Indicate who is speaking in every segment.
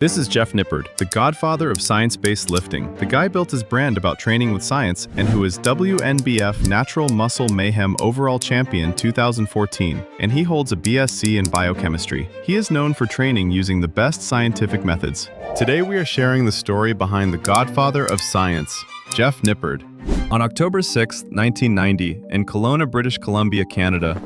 Speaker 1: This is Jeff Nippard, the godfather of science-based lifting. The guy built his brand about training with science and who is WNBF Natural Muscle Mayhem Overall Champion 2014, and he holds a BSc in biochemistry. He is known for training using the best scientific methods. Today we are sharing the story behind the godfather of science, Jeff Nippard. On October 6, 1990, in Kelowna, British Columbia, Canada,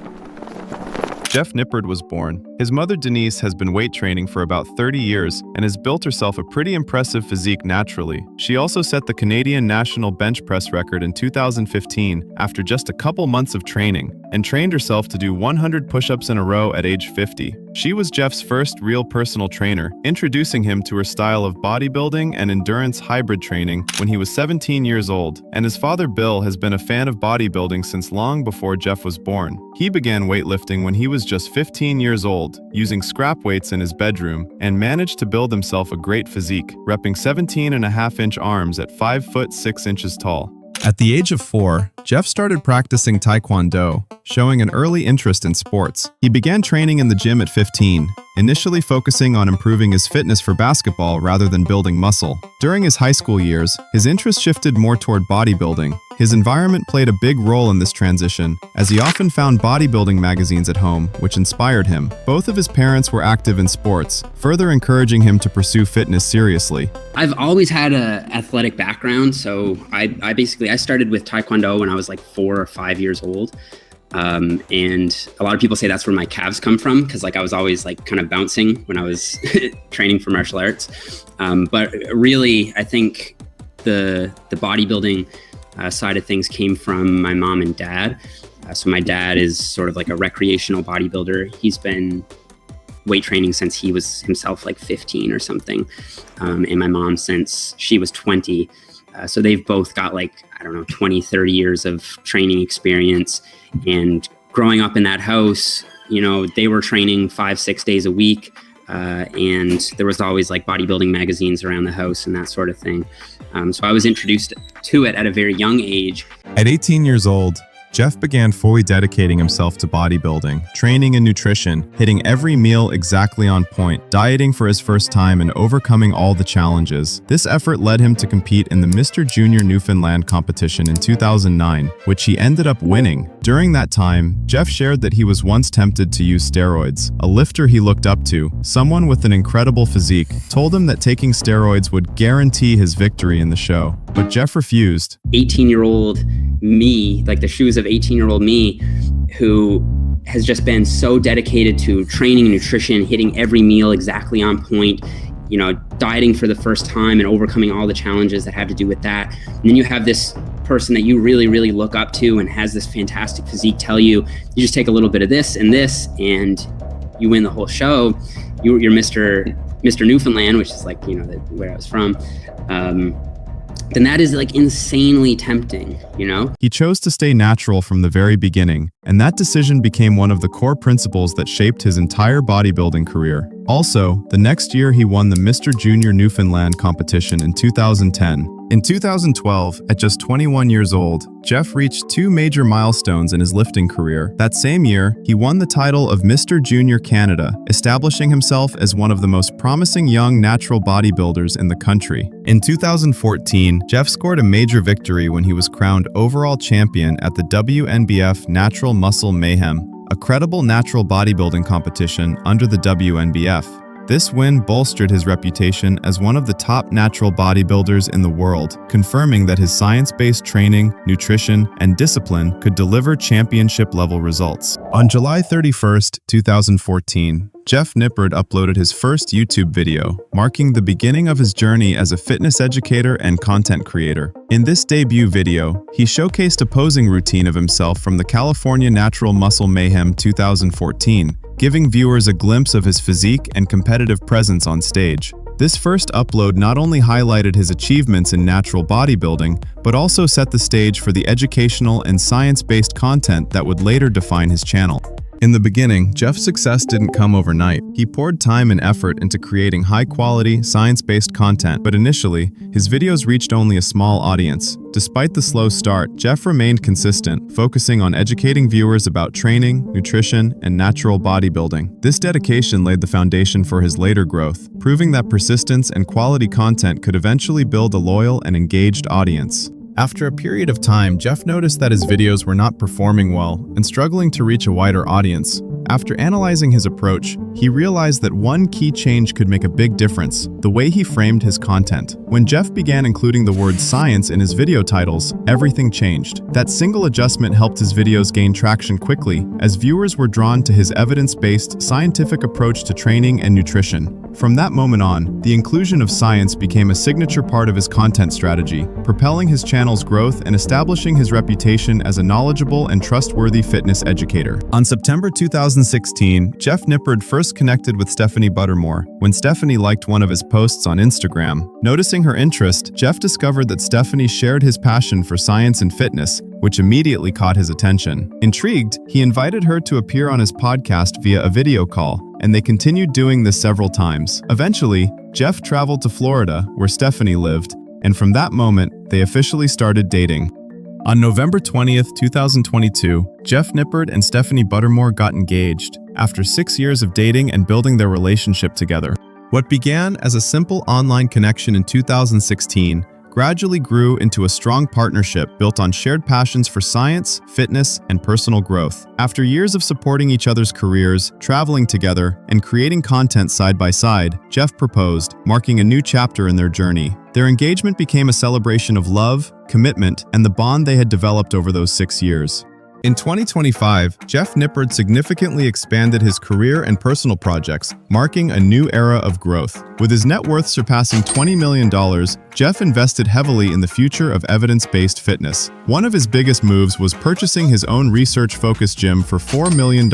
Speaker 1: Jeff Nippard was born. His mother Denise has been weight training for about 30 years and has built herself a pretty impressive physique naturally. She also set the Canadian national bench press record in 2015 after just a couple months of training, and trained herself to do 100 push-ups in a row at age 50. She was Jeff's first real personal trainer, introducing him to her style of bodybuilding and endurance hybrid training when he was 17 years old, and his father Bill has been a fan of bodybuilding since long before Jeff was born. He began weightlifting when he was just 15 years old, using scrap weights in his bedroom, and managed to build himself a great physique, repping 17.5-inch arms at 5 foot 6 inches tall. At the age of 4, Jeff started practicing Taekwondo, showing an early interest in sports. He began training in the gym at 15, initially focusing on improving his fitness for basketball rather than building muscle. During his high school years, his interest shifted more toward bodybuilding. His environment played a big role in this transition, as he often found bodybuilding magazines at home, which inspired him. Both of his parents were active in sports, further encouraging him to pursue fitness seriously.
Speaker 2: I've always had an athletic background, so I started with Taekwondo when I was like 4 or 5 years old. And a lot of people say that's where my calves come from, because I was always kind of bouncing when I was training for martial arts. But really, I think the bodybuilding side of things came from my mom and dad. So my dad is sort of like a recreational bodybuilder. He's been weight training since he was himself like 15 or something. And my mom since she was 20. So they've both got 20, 30 years of training experience. And growing up in that house, they were training 5-6 days a week. And there was always bodybuilding magazines around the house and that sort of thing. So I was introduced to it at a very young age.
Speaker 1: At 18 years old, Jeff began fully dedicating himself to bodybuilding, training and nutrition, hitting every meal exactly on point, dieting for his first time, and overcoming all the challenges. This effort led him to compete in the Mr. Junior Newfoundland competition in 2009, which he ended up winning. During that time, Jeff shared that he was once tempted to use steroids. A lifter he looked up to, someone with an incredible physique, told him that taking steroids would guarantee his victory in the show. But Jeff refused.
Speaker 2: 18-year-old me, the shoes of 18-year-old me, who has just been so dedicated to training and nutrition, hitting every meal exactly on point, dieting for the first time and overcoming all the challenges that have to do with that. And then you have this person that you really, really look up to and has this fantastic physique tell you, you just take a little bit of this and you win the whole show. You're Mr. Newfoundland, which is where I was from. Then that is insanely tempting,
Speaker 1: He chose to stay natural from the very beginning, and that decision became one of the core principles that shaped his entire bodybuilding career. Also, the next year he won the Mr. Junior Newfoundland competition in 2010. In 2012, at just 21 years old, Jeff reached 2 major milestones in his lifting career. That same year, he won the title of Mr. Junior Canada, establishing himself as one of the most promising young natural bodybuilders in the country. In 2014, Jeff scored a major victory when he was crowned overall champion at the WNBF Natural Muscle Mayhem, a credible natural bodybuilding competition under the WNBF. This win bolstered his reputation as one of the top natural bodybuilders in the world, confirming that his science-based training, nutrition, and discipline could deliver championship-level results. On July 31st, 2014, Jeff Nippard uploaded his first YouTube video, marking the beginning of his journey as a fitness educator and content creator. In this debut video, he showcased a posing routine of himself from the California Natural Muscle Mayhem 2014, giving viewers a glimpse of his physique and competitive presence on stage. This first upload not only highlighted his achievements in natural bodybuilding, but also set the stage for the educational and science-based content that would later define his channel. In the beginning, Jeff's success didn't come overnight. He poured time and effort into creating high-quality, science-based content, but initially, his videos reached only a small audience. Despite the slow start, Jeff remained consistent, focusing on educating viewers about training, nutrition, and natural bodybuilding. This dedication laid the foundation for his later growth, proving that persistence and quality content could eventually build a loyal and engaged audience. After a period of time, Jeff noticed that his videos were not performing well and struggling to reach a wider audience. After analyzing his approach, he realized that one key change could make a big difference: the way he framed his content. When Jeff began including the word science in his video titles, everything changed. That single adjustment helped his videos gain traction quickly, as viewers were drawn to his evidence-based, scientific approach to training and nutrition. From that moment on, the inclusion of science became a signature part of his content strategy, propelling his channel's growth and establishing his reputation as a knowledgeable and trustworthy fitness educator. On September 2016, Jeff Nippard first connected with Stephanie Buttermore when Stephanie liked one of his posts on Instagram. Noticing her interest, Jeff discovered that Stephanie shared his passion for science and fitness, which immediately caught his attention. Intrigued, he invited her to appear on his podcast via a video call, and they continued doing this several times. Eventually, Jeff traveled to Florida, where Stephanie lived, and from that moment, they officially started dating. On November 20th, 2022, Jeff Nippard and Stephanie Buttermore got engaged, after 6 years of dating and building their relationship together. What began as a simple online connection in 2016 gradually grew into a strong partnership built on shared passions for science, fitness, and personal growth. After years of supporting each other's careers, traveling together, and creating content side by side, Jeff proposed, marking a new chapter in their journey. Their engagement became a celebration of love, commitment, and the bond they had developed over those 6 years. In 2025, Jeff Nippard significantly expanded his career and personal projects, marking a new era of growth. With his net worth surpassing $20 million, Jeff invested heavily in the future of evidence-based fitness. One of his biggest moves was purchasing his own research-focused gym for $4 million,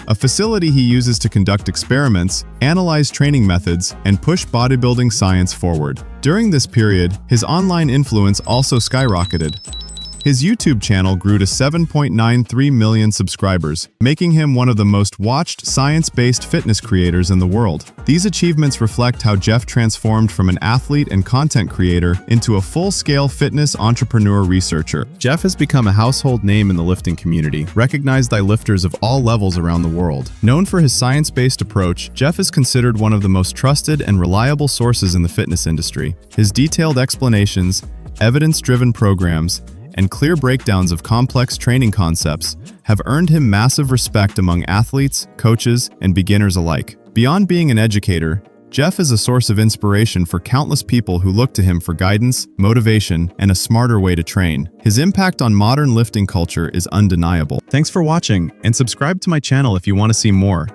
Speaker 1: a facility he uses to conduct experiments, analyze training methods, and push bodybuilding science forward. During this period, his online influence also skyrocketed. His YouTube channel grew to 7.93 million subscribers, making him one of the most watched science-based fitness creators in the world. These achievements reflect how Jeff transformed from an athlete and content creator into a full-scale fitness entrepreneur researcher. Jeff has become a household name in the lifting community, recognized by lifters of all levels around the world. Known for his science-based approach, Jeff is considered one of the most trusted and reliable sources in the fitness industry. His detailed explanations, evidence-driven programs, and clear breakdowns of complex training concepts have earned him massive respect among athletes, coaches, and beginners alike. Beyond being an educator, Jeff is a source of inspiration for countless people who look to him for guidance, motivation, and a smarter way to train. His impact on modern lifting culture is undeniable. Thanks for watching, and subscribe to my channel if you want to see more.